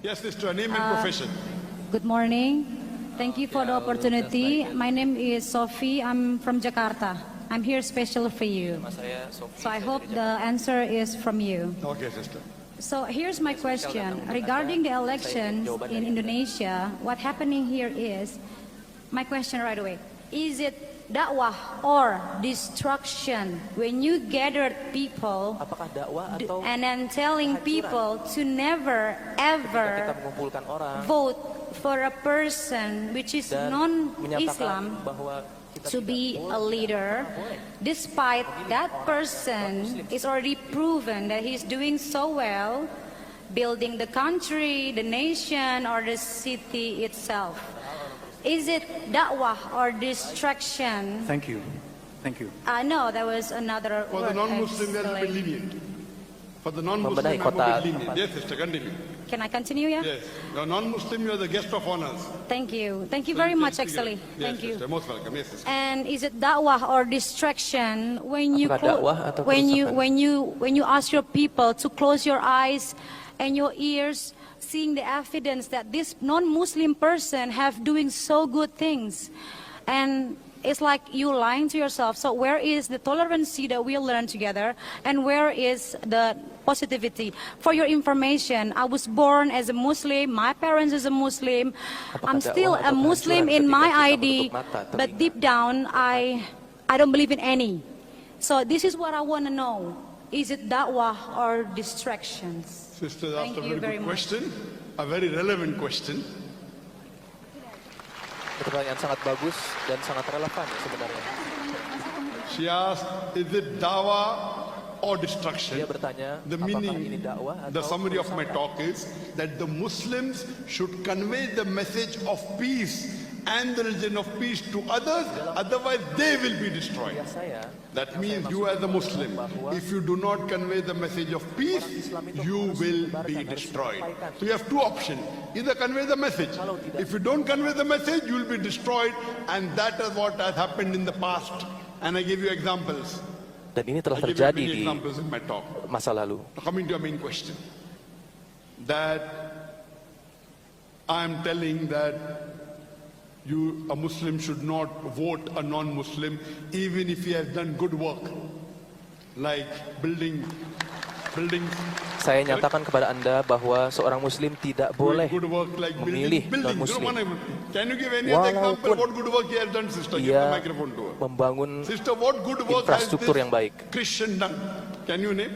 Yes, sister, name and profession. Good morning. Thank you for the opportunity. My name is Sophie. I'm from Jakarta. I'm here special for you. So I hope the answer is from you. Okay, sister. So here's my question. Regarding the elections in Indonesia, what happening here is, my question right away, is it dakwah or destruction when you gathered people Apakah dakwah atau and then telling people to never ever kita mengumpulkan orang vote for a person which is dan non-Islam menyatakan bahwa kita to tidak be boleh a leader, despite that person is already proven that he's doing so well, building the country, the nation, or the city itself. Is it da'wah or distraction? Thank you. Thank you. No, there was another For the word, non-Muslim, there will be actually. lenient. For the non-Muslim, Membenahi I'm a kota bit lenient. Yes, sister, continue. Can I continue, yeah? Yes. You're non-Muslim, you're the guest of honors. Thank you. Thank you So very you much, can speak actually. it. Thank Yes, you. sister, most welcome. Yes, sister. And is it da'wah or distraction when you Apakah dakwah atau kerusakan? when you ask your people to close your eyes and your ears, seeing the evidence that this non-Muslim person have doing so good things, and it's like you lying to yourself. So where is the tolerancy that we learn together, and where is the positivity? For your information, I was born as a Muslim, my parents is a Muslim, I'm still a Muslim in my ID, but deep down I don't believe in any. So this is what I want to know. Is it da'wah or distractions? Sister Thank asked a you very very good much. question, a very relevant question. Pertanyaan sangat bagus dan sangat relevan sebenarnya. She asked, is it dawah or destruction? Dia bertanya, The apakah ini meaning, dakwah the atau summary of my kerusakan? talk is that the Muslims should convey the message of peace and the religion of peace to others, otherwise they will be destroyed. Ya, saya That means you as a Muslim, if you do not convey the message of peace, you will be destroyed. So you have two options. Either convey the message. If you don't convey the message, you will be destroyed. And that is what has happened in the past. And I give you examples. dan ini telah I give you terjadi many di examples in my talk. masa lalu. Now, coming to your main question. That I am telling that a Muslim should not vote a non-Muslim even if he has done good work, like buildings. Saya nyatakan kepada Anda bahwa seorang Muslim tidak boleh Good work like memilih buildings. non-Muslim. Can you give any other example Walaupun what good work he has done, sister? Give the Ia microphone to her. membangun Sister, what good work has infrastruktur this yang baik. Christian done? Can you name?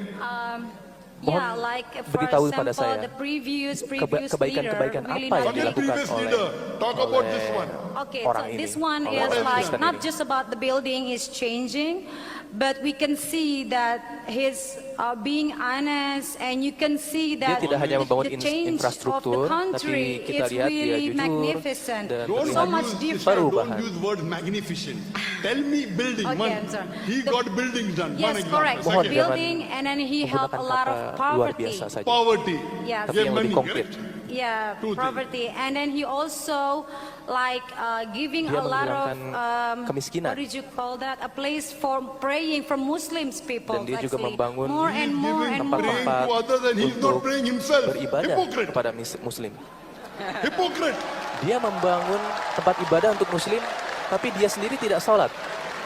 Yeah, like for beritahu pada example, saya the previous kebaikan-kebaikan leader really apa yang What is dilakukan previous oleh leader? Talk about this one. Okay, orang so ini, this one oleh is orang like Kristen not ini. just about the building is changing, but we can see that his being honest, and you can see Dia that tidak hanya membangun the change of the infrastruktur, country tapi kita is lihat dia really jujur magnificent. dan Don't So berani. much use, different. sister, Perubahan. don't use word magnificent. Tell me building. Okay, One. I'm sorry. He got buildings done. One Yes, example. correct. Mohon Second. Building, and then he helped a lot of luar poverty. biasa saja. Poverty. Yes. Tapi Give yang money, lebih konkret. correct? Yeah, Two things. poverty, and then he also like giving Dia a lot of menghilangkan kemiskinan. what did you call that? A place for praying for Muslims people. Dan dia juga actually. membangun more He and is more giving and praying more. to others and he's not untuk praying himself. beribadah Hypocrite. kepada Muslim. Hypocrite. Dia membangun tempat ibadah untuk Muslim, tapi dia sendiri tidak sholat.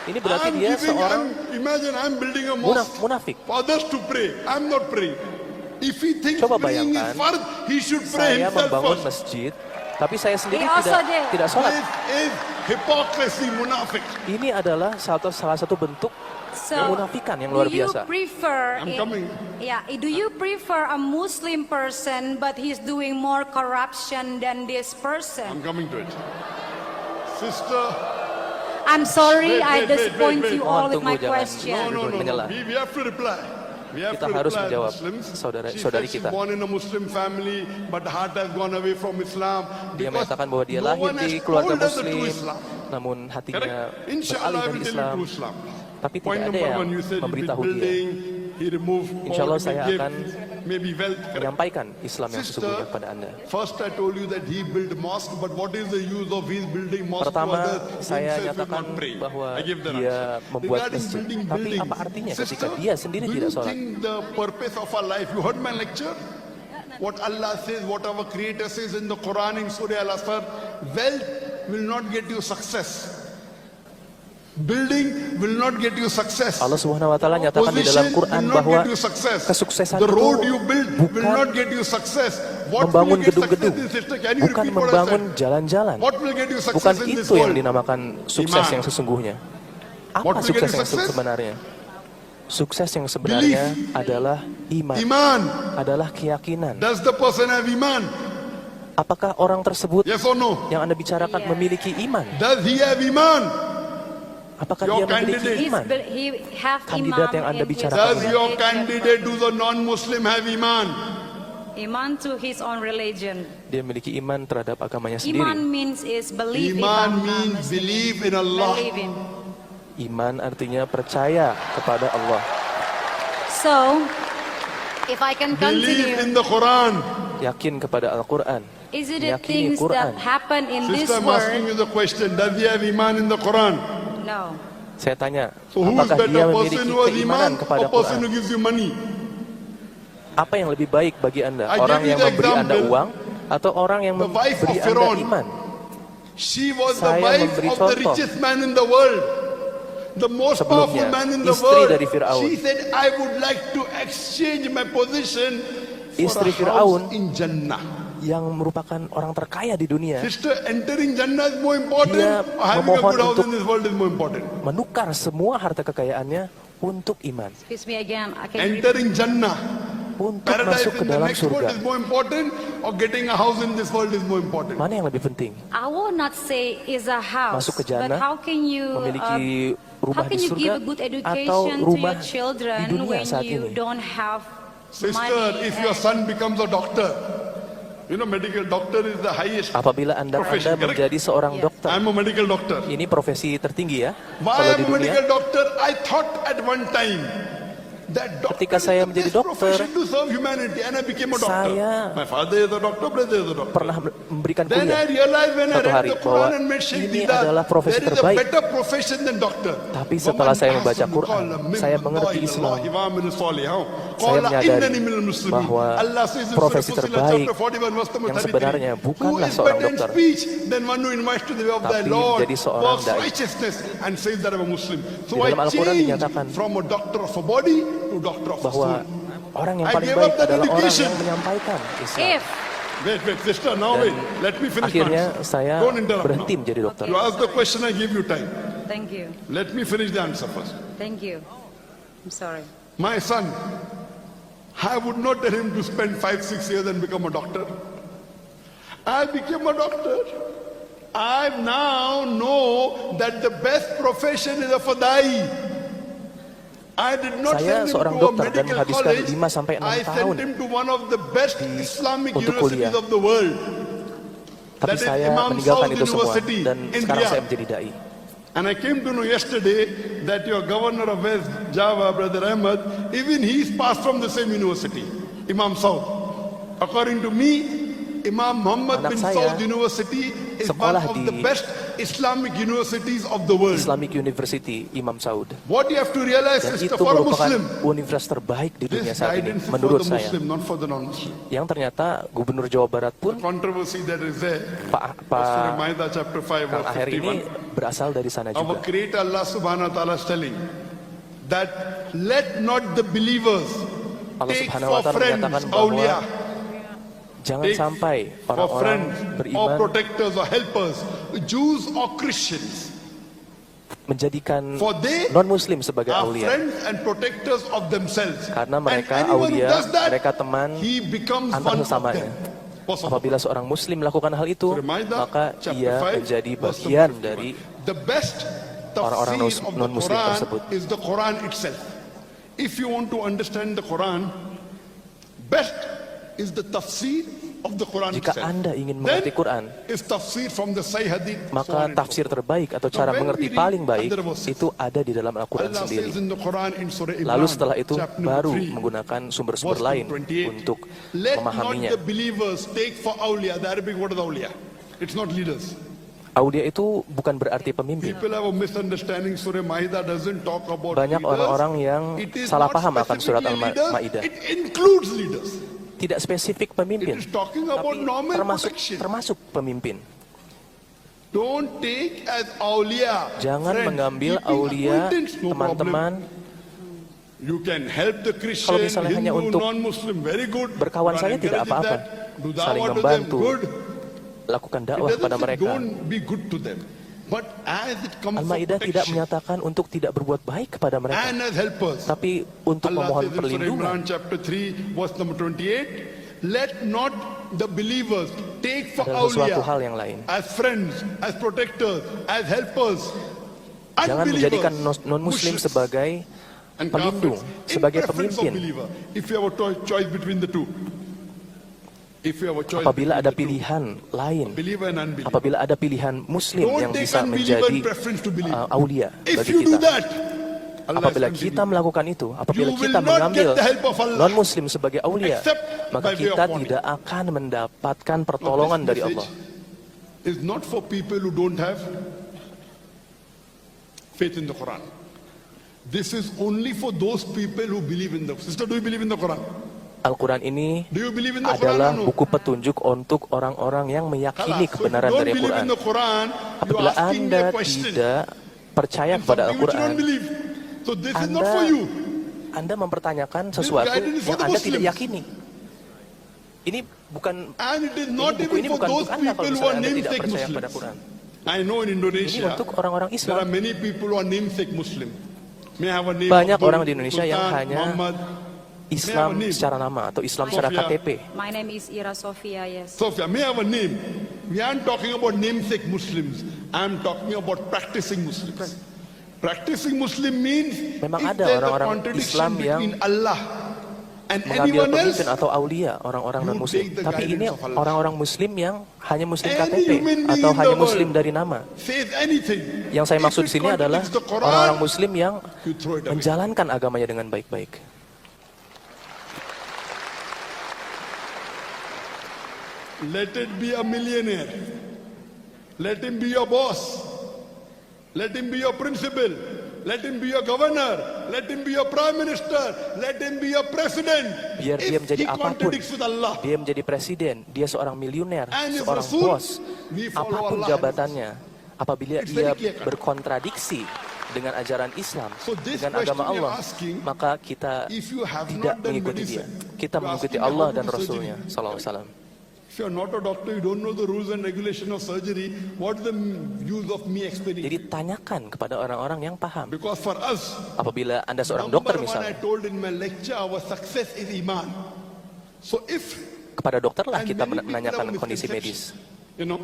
Ini berarti dia seorang Imagine I'm building a mosque munafik. for others to pray. I'm not praying. If he thinks Coba praying is bayangkan, fard, he should pray Saya himself membangun first. masjid, tapi saya sendiri He also did. tidak sholat. This is hypocrisy, munafik. Ini adalah salah satu bentuk So, kemunafikan yang luar do you biasa. prefer? I'm coming. Yeah, do you prefer a Muslim person, but he's doing more corruption than this person? I'm coming to it. Sister, I'm sorry, Wait, I wait, disappoint wait, wait. you all Mohon with my tunggu, jangan. question. no. Menyela. We have to reply. We have Kita to harus reply as menjawab Muslims. saudari She said she's kita. born in a Muslim family, but the heart has gone away from Islam. Dia Because menyatakan bahwa dia no lahir one has di keluarga told her the true Muslim, Islam. namun hatinya Correct? Inshallah, I beralih will dari tell you Islam. true Islam. Tapi Point tidak ada number yang one, you said he built memberitahu dia. building, he removed Insya Allah poverty, saya gave akan maybe wealth. Correct? menyampaikan Islam yang Sister, sesungguhnya kepada Anda. first I told you that he built mosque, but what is the use of his building mosque to Pertama, others? saya Himself will nyatakan not pray. bahwa I give the dia answer. membuat Regarding masjid. building Tapi buildings, apa artinya sister, ketika dia sendiri do tidak you sholat? think the purpose of our life? You heard my lecture. what Allah says, what our Creator says in the Quran in Surah Al-Asr, wealth will not get you success. Building will not get you success. Allah Subhanahu wa taala nyatakan di dalam Position Quran will not bahwa get you success. kesuksesan The itu road you build will bukan not get you success. What will membangun you get success gedung-gedung, in, sister? Can you bukan repeat what I membangun said? jalan-jalan. What will get you Bukan success in this itu yang world? dinamakan sukses Iman. yang sesungguhnya. What Apa will get sukses you yang success? sebenarnya? Sukses yang sebenarnya adalah iman, Iman. adalah keyakinan. Does the person have iman? Apakah orang tersebut Yes or no? yang Anda bicarakan Yes. memiliki iman? Does he have iman? Apakah Your dia memiliki candidate. iman? He have Kandidat imam yang Anda in his bicarakan. Does your religion, candidate to the non-Muslim have iman? iman to his own religion. Dia memiliki iman terhadap agamanya Iman sendiri. means is believe if Iman I'm means Muslim. believe in Allah. Believe in. Iman artinya percaya kepada Allah. So, if I can Believe continue, in the Quran. Yakin kepada Al-Quran. is it the Meyakini things Quran. that happen in this Sister, I'm asking world? you the question. Does he have iman in the Quran? No. Saya tanya, So who is apakah dia better, memiliki person who has keimanan iman kepada or person Quran? who gives you money? Apa yang lebih baik bagi Anda? I Orang gave you yang the memberi Anda example. uang atau orang yang The wife memberi of Anda Firaun. iman? She was the Saya wife memberi of the contoh. richest man in the world. The most Sebelumnya, powerful man in the istri world. dari Firaun. She said, I would like to exchange my position for Istri a Firaun. house in Jannah. Yang merupakan orang terkaya di dunia Sister, entering Jannah is more important. Dia Or having a memohon good house untuk- in this world is more important. menukar semua harta kekayaannya untuk iman, Excuse me again. I can repeat. Entering Jannah, untuk paradise masuk ke in the dalam next world surga. is more important, or getting a house in this world is more important. Mana yang lebih penting? I will not say is a house, Masuk ke but jannah, how can you memiliki how rumah can di you give surga a good atau education to rumah your children di dunia when saat you ini? don't have Sister, money? if your son becomes a doctor, you know, medical doctor is the highest. Apabila Anda Profession, correct? menjadi seorang Yes. dokter, I'm a medical doctor. ini profesi tertinggi ya. Why Kalau I'm di a medical dunia, doctor? I thought at one time that doctor Ketika is saya the menjadi best dokter, profession to serve humanity, and I became a doctor. saya My father is a doctor, brother is a doctor. pernah memberikan Then I kuliah. realized when I Suatu read hari the bahwa Quran and met Sheikh ini Didat, adalah profesi there is a terbaik. better profession than doctor. Tapi setelah saya membaca Quran, saya mengerti Islam. Saya menyadari bahwa profesi terbaik yang sebenarnya bukanlah seorang dokter, tapi menjadi seorang dai. Di dalam Al-Quran dinyatakan bahwa orang yang paling baik adalah orang yang menyampaikan Islam. If Wait, sister, now wait. Let me finish my Akhirnya answer. saya Don't interrupt berhenti now. menjadi dokter. You ask the question, I give you time. thank you, Let me finish the answer first. thank you. I'm sorry. My son, I would not tell him to spend 5-6 years and become a doctor. I became a doctor. I now know that the best profession is a fadai. I did not Saya send him seorang to a dokter dan medical menghabiskan college. 5 sampai 6 I tahun sent him to one of the best Islamic untuk universities kuliah. of the world. Tapi That is saya Imam meninggalkan Saud itu semua University dan in sekarang Riyadh. saya menjadi dai. And I came to know yesterday that your governor of West Java, Brother Ahmed, even he is passed from the same university, Imam Saud. According to me, Imam Muhammad Anak bin saya Saud University is one sekolah of di the best Islamic universities of the world. Islamic University Imam Saud. What you have to realize Dan is itu for a merupakan Muslim, universitas terbaik di dunia this saat ini, guidance is for menurut the saya. Muslim, not for the non-Muslim. Yang ternyata Gubernur Jawa Barat pun, Controversy that is there. Pak Surah Ma'idah chapter 5 Kang verse Aher ini 51. berasal dari sana Our juga. Creator Allah subhanahu wa ta'ala is telling that let not the believers Allah take Subhanahu wa for Ta'ala friends menyatakan bahwa awliya, jangan take sampai for orang-orang friends or beriman protectors or helpers, Jews or Christians. menjadikan For they non-muslim sebagai are aulia. friends and protectors of themselves. Karena mereka And anyone who aulia, does that, mereka teman he becomes antar one of sesamanya. them. Possible. Apabila seorang muslim melakukan hal itu, Surah Ma'idah, maka chapter ia 5, menjadi verse bagian 51. dari The best orang-orang tafsir of the non-Muslim Quran tersebut. is the Quran itself. If you want to understand the Quran, best is the tafsir of the Quran jika itself. Anda ingin mengerti Quran, Is tafsir from the Sahih Hadith. so maka on and so tafsir forth. terbaik atau cara when mengerti we read paling baik other verses, itu ada di dalam Al-Quran Allah sendiri. says in the Quran in Surah Imran, Lalu setelah itu chapter number baru 3, menggunakan sumber-sumber verse lain 28. untuk Let memahaminya. not the believers take for awliya. The Arabic word is awliya. It's not leaders. Aulia itu bukan berarti pemimpin. People have a misunderstanding. Surah Ma'idah doesn't talk about Banyak leaders. orang-orang yang It is salah not paham akan surat specifically leaders, Al-Ma'idah. It includes leaders. tidak spesifik It pemimpin, is talking about tapi normal termasuk protection. pemimpin. Don't take as awliya. Jangan friends, mengambil keeping aulia, acquaintance, no teman-teman. problem. You can help the Christian, Kalau misalnya hanya Hindu, untuk non-Muslim, very good. berkawan Quran saja tidak encourages apa-apa. that. Do Saling dawah to them, membantu, good. lakukan It dakwah doesn't kepada say mereka. don't be good to them. But as it comes for Al-Maidah tidak protection menyatakan untuk tidak berbuat baik kepada mereka, and as helpers, tapi untuk Allah memohon says in Surah perlindungan. Imran chapter 3 verse number 28, let not the believers take for Adalah sesuatu awliya hal yang lain. as friends, as protectors, as helpers, Jangan unbelievers, menjadikan non-muslim mushriks, sebagai and pelindung, kafirs, sebagai in preference of pemimpin. believer. If you have a choice between the two, if you have a choice Apabila between ada the two, pilihan lain, believer and unbeliever, apabila ada pilihan muslim don't yang take bisa unbeliever menjadi in preference to believer. aulia If bagi you do kita. that, Allah Apabila is kita melakukan itu, apabila You will kita not mengambil get the help of Allah non-muslim sebagai aulia, except maka by way of kita warning. tidak akan mendapatkan Now, pertolongan this dari message Allah. is not for people who don't have faith in the Quran. This is only for those people who believe in the Sister, do you believe in the Quran? Al-Quran ini Do you believe in the adalah Quran or no? buku petunjuk untuk orang-orang yang meyakini Khalas. So if kebenaran you don't dari believe Al-Quran. in the Quran, you're Apabila asking me Anda a question tidak percaya in kepada something which you don't Al-Quran, believe. So this is not Anda for you. Anda mempertanyakan sesuatu guidance is for yang the Anda tidak Muslims. yakini. Ini bukan And it is not buku even ini for bukan those untuk Anda kalau people who misalnya are Anda tidak namesake percaya pada Muslims. Quran. I know in Ini Indonesia, untuk orang-orang there are Islam. many people who are namesake Muslim. May I have a name? Banyak Abdul, orang di Indonesia yang Sultan, hanya Muhammad. Islam May I have a name? secara nama atau Islam secara Sofia. KTP. My name is Ira Sofia, yes. Sophia, may I have a name? We aren't talking about namesake Muslims. I'm talking about practicing Muslims. Practicing Muslim means Memang if ada there's a orang-orang contradiction Islam yang between Allah and Mengambil anyone else, pemimpin atau aulia orang-orang you non-muslim. take the Tapi ini guidance of Allah. orang-orang muslim yang hanya muslim Any KTP human being atau in hanya the muslim world dari nama. says anything. Yang saya If maksud it di sini adalah contradicts the Quran, orang-orang muslim yang you throw it away. menjalankan agamanya dengan baik-baik. Let it be a millionaire. Let him be your boss. Let him be your principal. Let him be your governor. Let him be your prime minister. Let him be your president. Biar dia If menjadi he apapun, contradicts with Allah, dia menjadi presiden, dia seorang miliuner, And his seorang Rasul, bos, we follow apapun Allah. jabatannya, apabila It's ia very clear cut. berkontradiksi dengan ajaran Islam, So this dengan agama question Allah, you're asking, maka kita if you have tidak not done mengikuti dia. medicine, Kita you're mengikuti asking Allah how to dan do Rasulnya, surgery. Sallallahu Alaihi Wasallam. if you're not a doctor, you don't know the rules and regulation of surgery, what's the use of me explaining? Jadi tanyakan kepada orang-orang yang paham. Because for us, Apabila Anda seorang number dokter one, I misalnya, told in my lecture, our success is iman. So if kepada dokterlah and kita many people menanyakan have a kondisi misconception. medis. You know,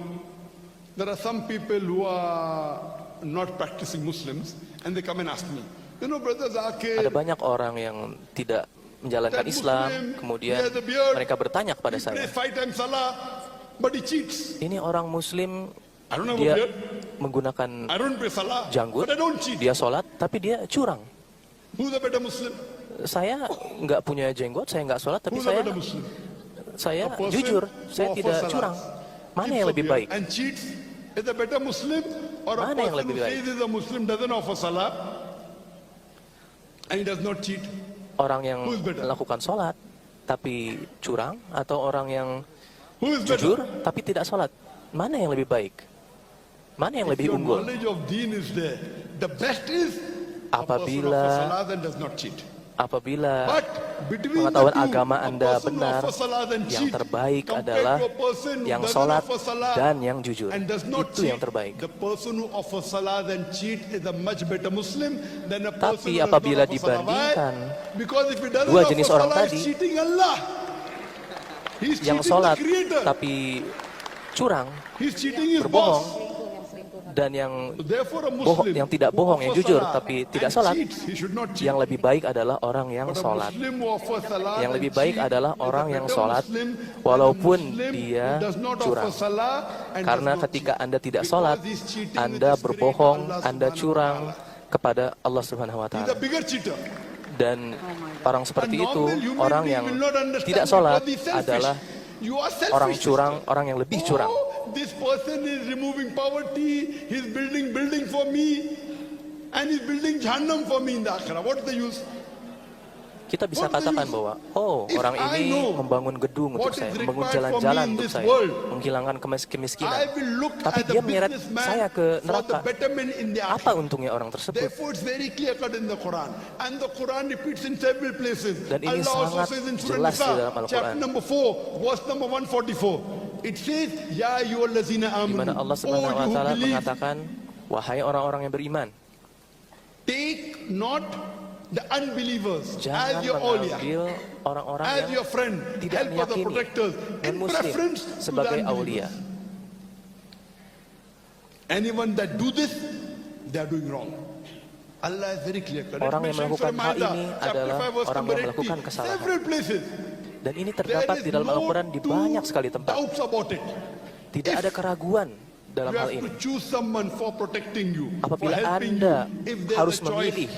there are some people who are not practicing Muslims, and they come and ask me, you know, Brother Zakir, Ada banyak orang yang tidak menjalankan that Islam, Muslim, kemudian he has a beard, mereka bertanya kepada he saya, prays 5 times Salah, but he cheats. ini orang Muslim, I don't have a dia beard, menggunakan I don't pray Salah, janggut, but I don't cheat. dia sholat, tapi dia curang. Who's a better Muslim? Saya nggak punya jenggot, saya nggak sholat, tapi Who's a better Muslim? saya A person jujur, who saya offers tidak salah, curang. Mana keeps yang a lebih beard, baik? and cheats is a better Muslim, or a Mana yang person lebih who baik? says he's a Muslim doesn't offer Salah and he does not cheat? Orang yang Who's better? melakukan sholat tapi curang, atau orang yang Who is better? jujur tapi tidak sholat? Mana yang lebih baik? Mana yang If lebih your unggul? knowledge of deen is there, the best is a person Apabila- offers salah and does not cheat. Apabila But between the pengetahuan two, agama a Anda person who benar, offers salah and yang cheat terbaik compared adalah to a person who yang doesn't sholat offer salah dan yang jujur. and does not Itu cheat, yang terbaik. the person who offers salah and cheat is a much better Muslim than a person Tapi who does apabila not offer salah. dibandingkan Why? Because if he doesn't dua offer jenis orang salah, he's tadi, cheating Allah. He's yang cheating sholat the Creator. tapi curang, He's cheating his berbohong, boss. dan yang Therefore, a Muslim yang tidak who bohong, yang offers jujur salah tapi tidak and sholat, cheats, he should not cheat. yang lebih baik adalah orang yang But a sholat. Muslim who offers salah Yang and lebih baik cheat adalah is a orang yang better sholat, Muslim than walaupun a Muslim dia who does not offer curang. salah and Karena does not ketika cheat. Anda tidak Because sholat, he's cheating Anda with his berbohong, creator, Allah Anda Subhanahu wa curang ta'ala. kepada Allah Subhanahu wa He's a Ta'ala. bigger cheater. Dan orang seperti A itu, normal human orang being yang will not understand tidak sholat because he's selfish. adalah You are selfish, orang curang, sister. orang yang lebih curang. Oh, this person is removing poverty, he's building building for me, and he's building Jahannam for me in the Akhirah. What is the use? Kita bisa What do katakan you- bahwa, oh, If orang I ini know membangun gedung untuk what saya, is membangun required for me jalan-jalan in untuk this saya, world, menghilangkan kemiskinan. I will look Tapi at the dia menyeret businessman saya ke for the neraka. betterment in the Apa akhirah. untungnya orang tersebut? Therefore, it's very clear cut in the Quran, and the Quran repeats in several places. Dan ini Allah also sangat says in Surah jelas di dalam Nisa, Al-Quran. chapter number 4, verse number 144. It says, Ya ayyuhallazina Di mana amanu, Allah oh Subhanahu wa you who taala believe, mengatakan, wahai orang-orang yang beriman, take not the unbelievers as jangan your awliya, mengambil orang-orang as yang your friend, tidak helper, the meyakini protectors, in non-muslim preference to the sebagai aulia. unbelievers. Anyone that do this, they are doing wrong. Allah is very clear. Orang yang melakukan hal ini adalah orang yang melakukan kesalahan. Several places. Dan ini There terdapat is di dalam no Al-Quran di banyak sekali two tempat. doubts about it. Tidak ada keraguan dalam You hal have ini. to choose someone for protecting you, for Apabila helping Anda you. If there's harus a choice memilih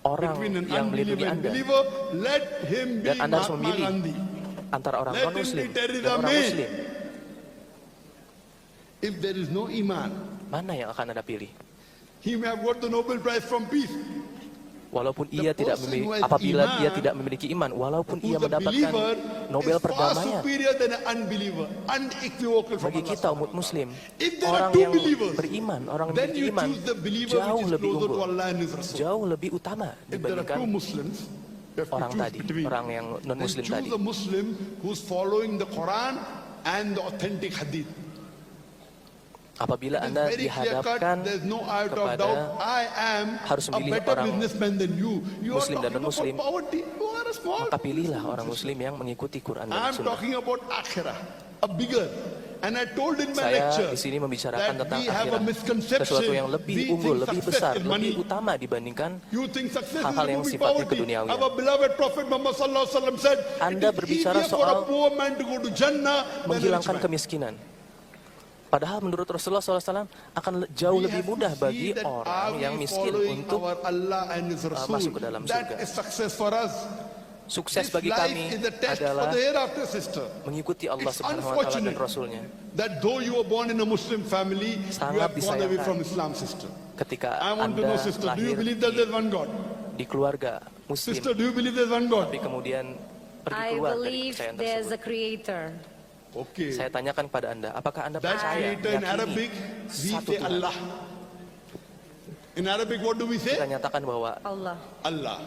orang between an yang melindungi unbeliever and Anda, believer, let him be dan Anda harus Mahatma memilih Gandhi. antara orang Let him non-muslim be Theresa dan orang May. muslim, If there is no iman, mana yang akan Anda pilih? he may have got the Nobel Prize from peace. Walaupun The ia tidak person memiliki, who has apabila iman, ia tidak memiliki iman, walaupun ia Who's a mendapatkan believer Nobel is far perdamaian. superior than an unbeliever, unequivocal from Bagi Allah kita umat muslim, If there are orang two yang believers, beriman, orang yang then memiliki you iman, choose the believer jauh which is lebih closer to unggul, Allah and His Rasul. jauh lebih utama If there are dibandingkan two Muslims, you have to orang choose tadi, between. orang yang Then non-muslim choose tadi. a Muslim who's following the Quran and the authentic hadith. Apabila It is Anda very clear cut. dihadapkan There's no iota of kepada doubt. I am harus a memilih better orang businessman than you. You are Muslim dan talking about non-Muslim, poverty. You are a small. maka pilihlah orang muslim yang mengikuti Quran dan I'm Sunnah. talking about akhirah, a bigger. And I told in my Saya lecture di sini membicarakan that tentang we have a akhirat, misconception. sesuatu yang lebih We unggul, think lebih success besar, is money. lebih utama dibandingkan You think success hal-hal is yang removing sifatnya poverty. keduniawian. Our beloved Prophet Muhammad sallallahu alaihi wasallam said, Anda it is berbicara easier for a soal poor man to go to Jannah than a rich menghilangkan man. kemiskinan. Padahal menurut Rasulullah SAW akan jauh We lebih have to mudah see bagi that orang are yang we miskin following untuk our Allah and His Rasul. masuk ke dalam That surga. is success for us. Sukses This bagi life kami is a test for adalah the hereafter, sister. mengikuti Allah It's Subhanahu wa taala dan unfortunate Rasulnya. that though you were born in a Muslim family, you Sangat have gone away disayangkan from Islam, sister. Ketika I want to know, Anda sister, do you lahir believe that there's one God? di keluarga muslim, Sister, do you believe there's one God? tapi kemudian pergi I keluar dari believe kepercayaan there's tersebut. a creator. Okay. Saya tanyakan kepada Anda, apakah Anda That percaya, creator in yakini Arabic, we satu say Tuhan? Allah. In Arabic, what do we say? Kita nyatakan bahwa Allah. Allah.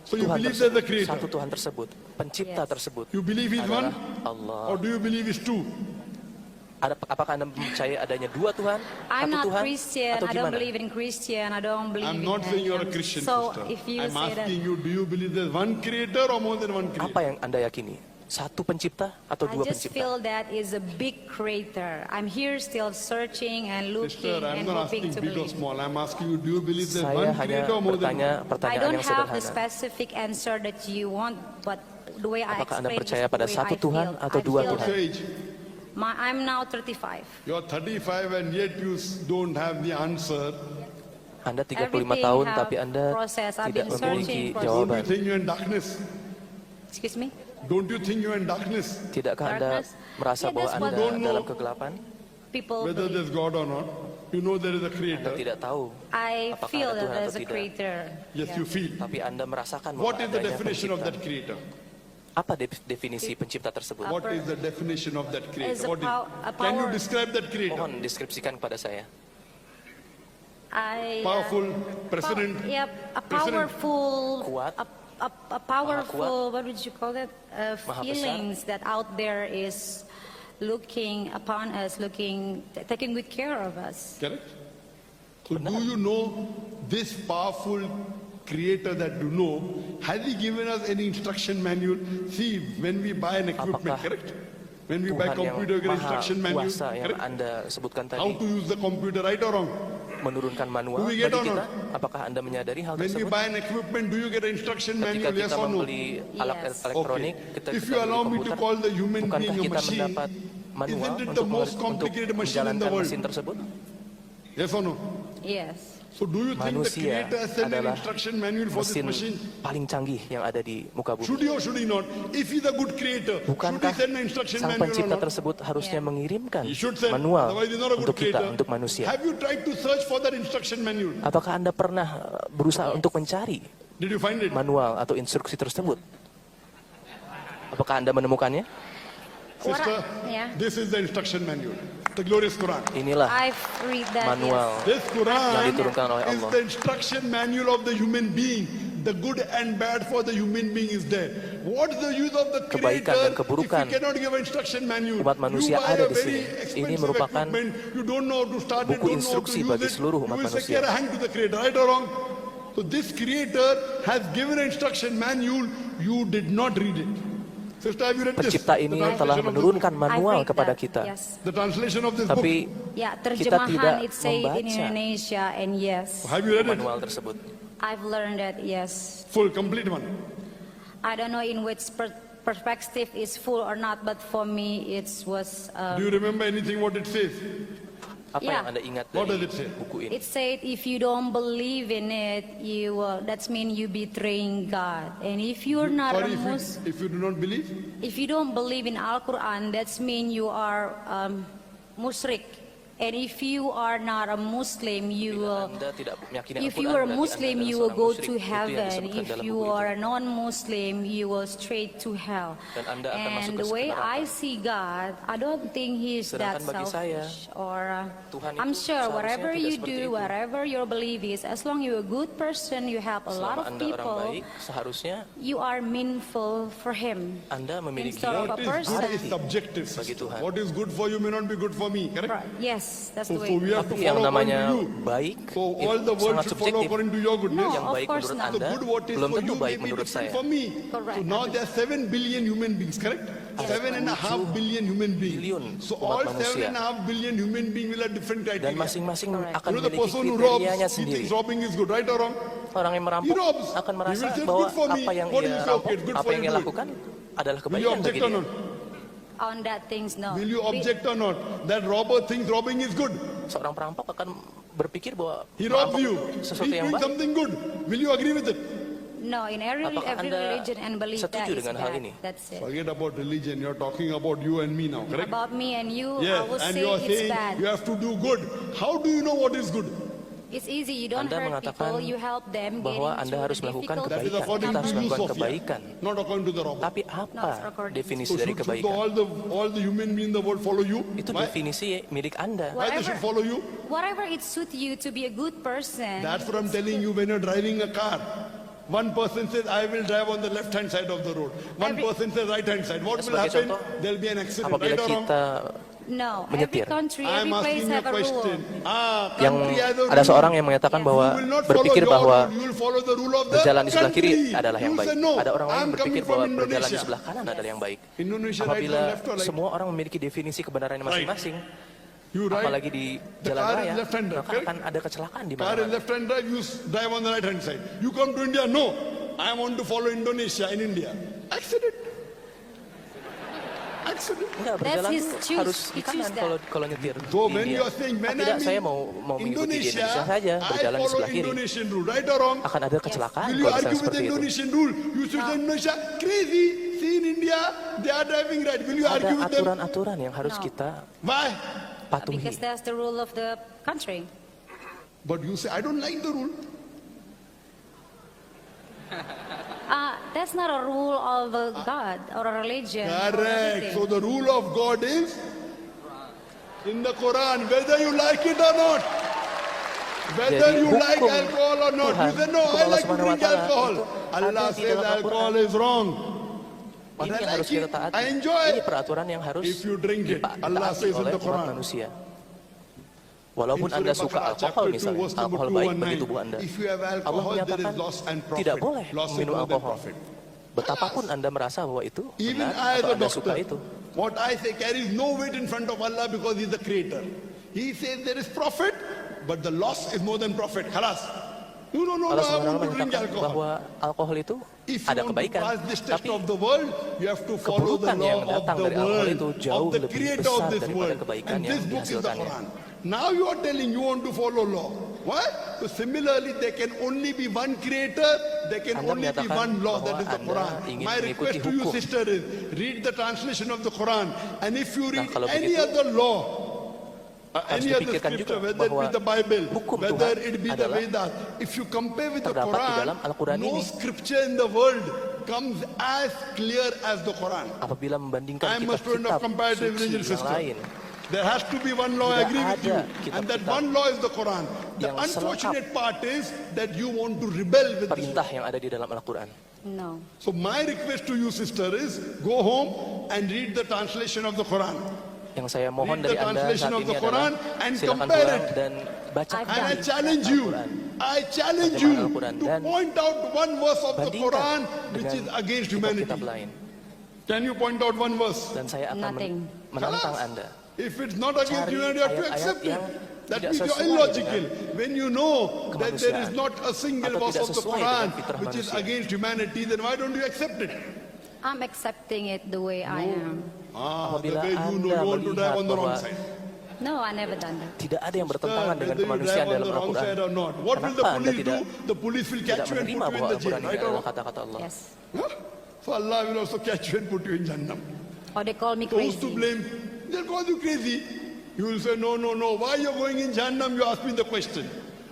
So you Tuhan believe there's a tersebut, creator. satu Tuhan tersebut, pencipta Yes. tersebut You believe he's one? adalah Allah. Or do you believe he's two? Apakah Anda percaya adanya dua Tuhan, I'm satu not Tuhan, Christian. atau I don't gimana? believe in Christian. I don't believe I'm in not saying you're a him. Christian, So sister. if you I'm say that, asking you, do you believe there's one creator or more than one creator? Apa yang Anda yakini? Satu pencipta atau I dua just pencipta? feel that is a big creator. I'm here still searching and Sister, looking I'm and not hoping asking to big or believe. small. I'm asking you, do you believe there's Saya one hanya creator or more than bertanya one? I pertanyaan don't yang have the sederhana. specific answer that you want, but the way I Apakah Anda explain percaya is pada the way satu I Tuhan feel. atau I dua feel What's Tuhan? your age? I'm now 35. You're 35 and yet you don't have the answer. Anda 35 Everything tahun have tapi Anda process. I've tidak been memiliki searching for- Don't jawaban. you think you're in darkness? Excuse me? Don't you think you're in darkness? Tidakkah Anda Darkness? merasa Yeah, bahwa that's Anda what- Don't know. dalam kegelapan? People Whether believe. there's God or not. You know there is a Anda creator. tidak tahu, I Apakah feel ada that Tuhan there's atau a tidak? creator. Yes, Yeah. you feel. tapi Anda merasakan bahwa What is the adanya definition of pencipta. that creator? Apa definisi pencipta tersebut? What is the definition of that Is creator? a What a Can you power. describe that creator? Mohon deskripsikan kepada saya. Powerful president. Yeah, a President. powerful, Kuat. a powerful, what would you call that? Maha besar. Feelings that out there is looking upon us, taking good care of us. Correct? So do you know this powerful creator that you know, has he given us any instruction manual? See, when we buy an equipment, Apakah correct? When we buy Tuhan yang computer, get maha instruction manual, kuasa yang correct? Anda sebutkan How tadi to use the computer, right or wrong? menurunkan manual Do we bagi get or kita? not? Apakah Anda menyadari hal When we tersebut? buy an equipment, do you get an instruction Ketika manual, yes kita or no? membeli alat Yes. elektronik, Okay. kita If you allow me to call the human bukankah being a kita machine, mendapat manual isn't it untuk, the most complicated machine in the menjalankan world? mesin tersebut? Yes or no? Yes. So do you think the Manusia creator has sent an adalah instruction manual for this mesin machine? paling canggih yang ada di muka bumi. Should he or should he not? If he's a good creator, should he Bukankah send an instruction sang manual or pencipta not? tersebut harusnya Yeah. mengirimkan He should send, manual otherwise he's not a good untuk kita, creator. untuk manusia? Have you tried to search for that instruction manual? Apakah Anda pernah berusaha untuk mencari Did you find it? manual atau instruksi tersebut? Apakah Anda menemukannya? Sister, Yeah. this is the instruction manual, the glorious Quran. Inilah I've read that. manual This yang Quran diturunkan oleh is Allah. the instruction manual of the human being. The good and bad for the human being is there. What's the use of the Kebaikan dan creator keburukan if he cannot give an instruction manual? umat manusia You buy ada a di very sini. expensive Ini merupakan equipment, you don't know how to start it, buku don't know how to instruksi use bagi it. seluruh umat You will say, manusia. "Care, hang to the creator," right or wrong? So this creator has given an instruction manual. You did not read it. Sister, have you read this? Pencipta ini The telah translation of this menurunkan book? I've manual read kepada that, kita. Yes. The translation of this Tapi book. Ya, kita tidak terjemahan it say in membaca Indonesia, and yes, Have you read it? manual tersebut. I've learned that. Yes, Full, complete one. I don't know in which perspective is full or not, but for me it was. Do you remember anything what it says? Apa Yeah. yang Anda ingat What does dari it say? buku ini? It said if you don't believe in it, you that's mean you betraying God, and if you're not Sorry, a Muslim. if you do not believe. If you don't believe in Al-Quran, that's mean you are musyrik. And if you are not a Muslim, you will. Anda tidak meyakini If Al-Quran, you are berarti Muslim, Anda you adalah will seorang go musyrik. to Itu yang heaven. disebutkan If dalam you buku are itu. a non-Muslim, you will straight to hell. Dan Anda akan masuk And ke the way neraka. I see God, I don't think He's that Sedangkan bagi saya, selfish. Or Tuhan I'm itu sure seharusnya whatever tidak you seperti do, itu. whatever your belief is, as long you're a good person, you help a lot Selama of Anda orang people, baik, seharusnya you are meaningful for Him. Anda memiliki Instead of What a is good person. is subjective. Bagi Sister. Tuhan. What is good for you may not be good for me. Correct? Yes, that's So, the so we way. have to Tapi yang follow according namanya to you. baik So itu all the world sangat should follow subjektif. according to your goodness. No, Yang of baik course menurut not. The Anda good what is belum for tentu you may baik be menurut different saya. for me. Correct. So now there are 7 billion human beings, correct? 7.5 billion human billion beings. So umat all manusia. 7.5 billion human beings will have different Dan criteria. masing-masing Correct. akan You know the memiliki person who robs, kriterianya he sendiri. thinks robbing is good, right or wrong? Orang yang He merampok robs. akan He merasa will say, bahwa "Good for me." apa yang What ia is okay? rampok, Good apa for yang you, ia good. lakukan adalah Will you kebaikan object bagi or dia. not? On that things, no. Will you object or not? That robber thinks robbing is good. Seorang perampok akan berpikir bahwa He robs merampok you. itu He's sesuatu yang doing baik. something good. Will you agree with it? No, in every Apakah every Anda religion and belief that setuju is dengan hal bad. ini? That's it. Forget about religion. You're talking about you and me now, correct? About me and you, I Yes, will and say you're it's saying bad. you have to do good. How do you know what is good? It's easy. You don't Anda hurt mengatakan people. You help them get bahwa into Anda harus the melakukan difficult That is kebaikan. according Kita to harus you, melakukan Sophia, kebaikan. not according to the robber. Tapi No, apa it's according- definisi So dari should kebaikan? all the human beings in the world follow you? Itu Why? definisi milik Anda. Why they should follow you? Whatever it suits you to be a good person. That's what I'm telling you when you're driving a car. One person says, I will drive on the left-hand side of the road. One Every- person says right-hand side. What will Sebagai happen? contoh, There'll be an accident, Apabila right or wrong? kita No, every menyetir. country, I'm every place asking you a have a rule. question. yang Country has a ada rule. seorang yang mengatakan Yes. bahwa You will not follow berpikir your bahwa rule, you will follow the rule of the berjalan di sebelah kiri country. adalah yang You baik. say, no, Ada orang lain I'm berpikir coming bahwa from berjalan di Indonesia. sebelah kanan adalah yang baik. Indonesia right or Apabila left or right? semua orang memiliki definisi kebenarannya masing-masing, You right, apalagi di the jalan car raya, is left-hander, maka correct? akan ada kecelakaan di Car is mana-mana. left-hand drive, you drive on the right-hand side. You come to India, no, I want to follow Indonesia in India. Accident. Accident. Enggak, That's berjalan his tuh choose. harus di He choose kanan that. kalau nyetir So di when India. you are saying, Oh, when tidak, I'm saya in mau mengikuti di Indonesia saja, I berjalan di follow sebelah kiri. Indonesian rule, right or wrong? Akan ada kecelakaan Will you kalau misalnya argue with the seperti itu. Indonesian rule? You should say Indonesia crazy. See in India, they are driving right. Will you Ada argue with them? aturan-aturan yang harus No. kita Why? patuhi. Because that's the rule of the country. But you say, I don't like the rule. That's not a rule of a God or a religion. or Correct. anything. So the rule of God is in the Quran, whether you like it or not. Whether Jadi you like hukum alcohol or not. You Tuhan, say, no, hukum I Allah like to Subhanahu wa drink Ta'ala alcohol. itu Allah ada di says dalam alcohol Al-Quran. is wrong. But Ini I yang harus like kita it. taati. I enjoy Ini it. peraturan yang harus If you drink it, Allah ditaati says in oleh the umat Quran. manusia. Walaupun In Anda Surah suka Baqarah, alkohol chapter 2, misalnya, verse number alkohol baik 219. bagi tubuh Anda. If you have Allah alcohol, there menyatakan is loss and profit. tidak boleh Loss is minum more than alkohol. profit. Betapapun Anda merasa bahwa itu Even benar I as atau a Anda suka doctor, itu. what I say carries no weight in front of Allah because He is the creator. He says there is profit, but the loss is more than profit. Khalas. You don't know Allah I SWT want to drink menyatakan alcohol. bahwa alkohol itu If you ada want to kebaikan, pass this test tapi of the world, you have to follow the keburukan yang law of datang the dari alkohol world, itu jauh of the lebih creator of besar this daripada world. kebaikan And yang this book is the dihasilkannya. Quran. Now you are telling you want to follow law. Why? So similarly, there can only be one creator, there can Anda only be menyatakan one law, that bahwa is the Anda Quran. ingin My mengikuti request to you, hukum. sister, is read the translation of the Quran. And if you read kalau any begitu, other law, Harus Any other dipikirkan scripture, juga whether it bahwa be the Bible, hukum whether Tuhan it be the adalah Vedas, if you compare with the terdapat di Quran, dalam Al-Quran no ini. scripture in the world comes as clear as the Quran. Apabila membandingkan I am a student of kitab-kitab comparative suci religion yang system. lain, There has to be one law, I Tidak agree with you, ada and that kitab-kitab one law is the Quran. The yang unfortunate part is that you want to rebel with this. perintah yang ada di dalam Al-Quran. No. So my request to you, sister, is go home and read the translation of the Quran. Yang saya mohon Read the dari Anda translation saat of ini the adalah Quran and silakan compare pulang it. dan bacakan And I I've challenge you, I challenge you Terjemahan Al-Quran to dan point out one verse of the bandingkan Quran which is dengan against humanity. kitab-kitab lain. Can you point out one verse? Dan saya akan Nothing. menantang Jelas. Anda. If it's not against Cari humanity, you have to ayat-ayat accept it. yang That tidak means you're sesuai illogical. When you know that there is kemanusiaan. not a single Atau verse tidak of the sesuai Quran dengan fitrah which is manusia. against humanity, then why don't you accept it? I'm accepting it the way I am. The Apabila way you Anda don't want to drive melihat on the wrong bahwa side. No, I never done that. tidak ada yang bertentangan dengan Whether you kemanusiaan drive on dalam the wrong Al-Quran, side or not. What will the kenapa Anda police do? tidak The police will catch you and menerima put you in bahwa the jail, Al-Quran ini right or adalah wrong? kata-kata Allah? Yes. Huh? So Allah will also catch you and put you in Jannah. Or they call me Those to crazy. blame, they'll call you crazy. You will say, no, no, no. Why you're going in Jahannam? You ask me the question.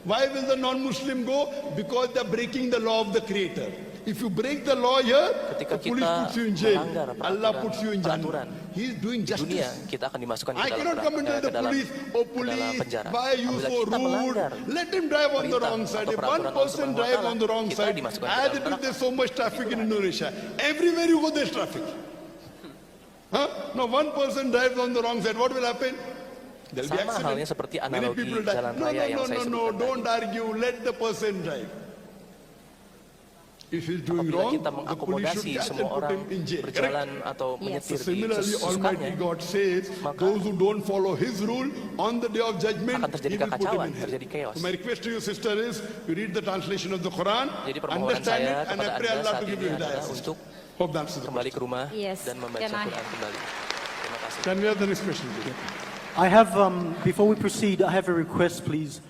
Why will the non-Muslim go? Because they're breaking the law of the Creator. If you break the law here, Ketika the police kita puts you in jail. melanggar Allah puts you in peraturan Jannah. He's doing di dunia, justice. kita akan dimasukkan ke I dalam, cannot come and tell the police, oh ke dalam police, penjara. why are you Apabila so kita rude? melanggar Let him drive on the perintah wrong side. atau If one peraturan Allah person Subhanahu wa drive Ta'ala, on the wrong kita side, dimasukkan ke as dalam it is neraka. there's so much traffic in Indonesia. Everywhere you go, there's traffic. Huh? Now one person drives on the wrong side, what will happen? There'll be Sama accident. halnya seperti Many analogi people die. jalan No, raya yang no, saya no, no, sebutkan don't argue. Let the person drive. If he's doing Apabila wrong, kita the police mengakomodasi should catch and semua put orang him in jail. Correct? berjalan atau Yes. menyetir di Similarly, Almighty sesukanya, God says, maka those who don't follow His rule on the day of judgment, akan terjadi He will put him kekacauan, in hell. terjadi chaos. So my request to you, sister, is you read the translation of the Quran, Jadi permohonan understand saya it, and I kepada pray Anda Allah saat to give ini you adalah hidayah. untuk Hope that answers the kembali ke rumah Yes. dan membaca Can I- Quran kembali. Terima kasih. Can we have the next question, please? I have, before we proceed, I have a request, please.